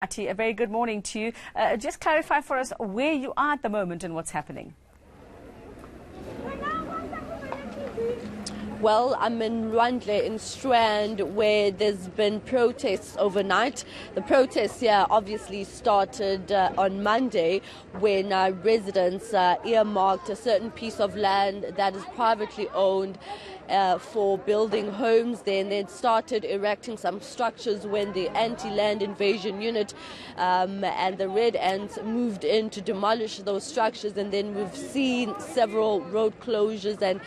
Ati, a very good morning to you. Just clarify for us where you are at the moment and what's happening. Well, I'm in Rwandle in Strand, where there's been protests overnight. The protests here obviously started on Monday when residents earmarked a certain piece of land that is privately owned for building homes there, and then started erecting some structures when the anti-land invasion unit and the Red Ants moved in to demolish those structures. And then we've seen several road closures and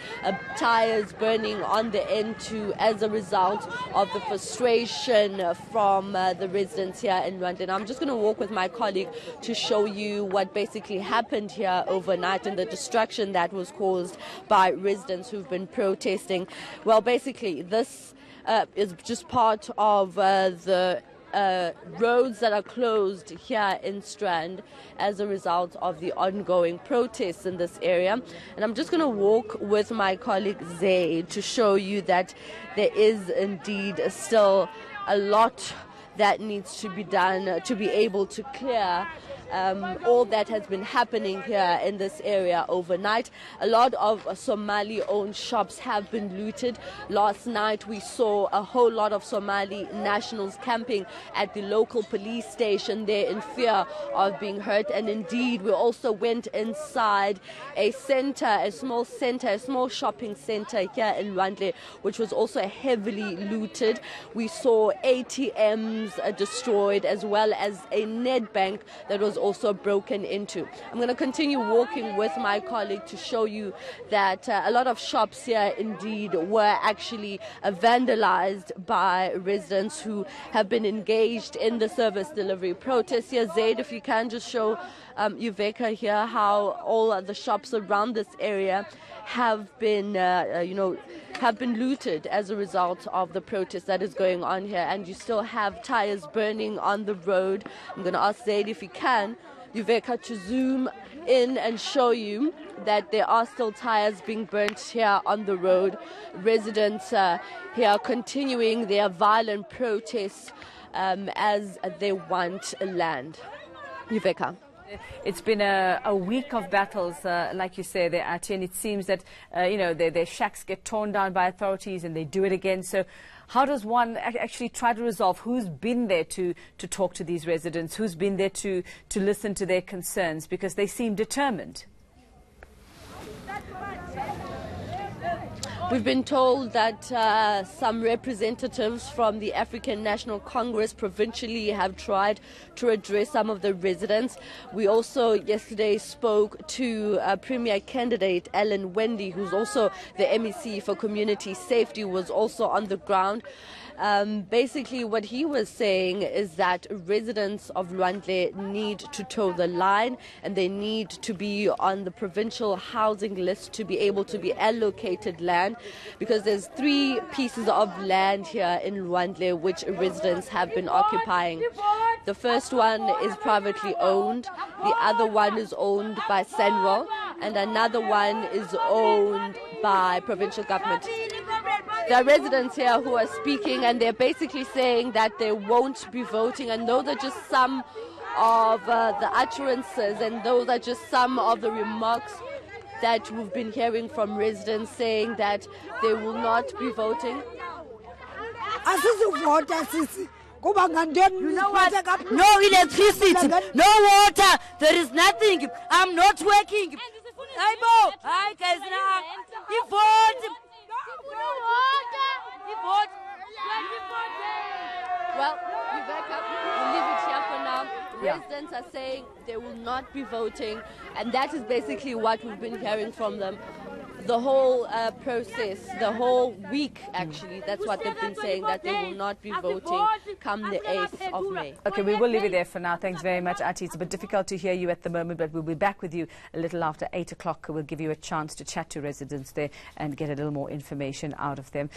tires burning on the N2 as a result of the frustration from the residents here in London. I'm just going to walk with my colleague to show you what basically happened here overnight and the destruction that was caused by residents who've been protesting. Well, basically, this is just part of the roads that are closed here in Strand as a result of the ongoing protests in this area. And I'm just going to walk with my colleague Zaid to show you that there is indeed still a lot that needs to be done to be able to clear all that has been happening here in this area overnight. A lot of Somali-owned shops have been looted. Last night we saw a whole lot of Somali nationals camping at the local police station there in fear of being hurt. And indeed, we also went inside a small shopping center here in Rwandle, which was also heavily looted. We saw ATMs destroyed, as well as a Ned bank that was also broken into. I'm going to continue walking with my colleague to show you that a lot of shops here indeed were actually vandalized by residents who have been engaged in the service delivery protest here. Zaid, if you can just show Uveka here how all the shops around this area have been looted as a result of the protest that is going on here, and you still have tires burning on the road. I'm going to ask Zaid if he can, Uveka, to zoom in and show you that there are still tires being burnt here on the road. Residents here continuing their violent protests as they want land. Uveka. It's been a week of battles, like you say, there, Ati, and it seems that their shacks get torn down by authorities and they do it again. So how does one actually try to resolve? Who's been there to talk to these residents? Who's been there to listen to their concerns? Because they seem determined. We've been told that some representatives from the African National Congress provincially have tried to address some of the residents. We also yesterday spoke to Premier candidate Alan Wendy, who's also the MEC for Community Safety, was also on the ground. Basically, what he was saying is that residents of Rwandle need to toe the line, and they need to be on the provincial housing list to be able to be allocated land, because there's 3 pieces of land here in Rwandle which residents have been occupying. The first one is privately owned, the other one is owned by Senro, and another one is owned by provincial government. There are residents here who are speaking, and they're basically saying that they won't be voting, and those are just some of the utterances, and those are just some of the remarks that we've been hearing from residents saying that they will not be voting. You know what? No electricity, no water, there is nothing. I'm not working. Hi guys, you vote. Well, we'll leave it here for now. Residents are saying they will not be voting, and that is basically what we've been hearing from them. The whole process, the whole week actually, that's what they've been saying, that they will not be voting come the 8th of May. Okay, we will leave it there for now. Thanks very much, Ati. It's a bit difficult to hear you at the moment, but we'll be back with you a little after 8 o'clock. We'll give you a chance to chat to residents there and get a little more information out of them.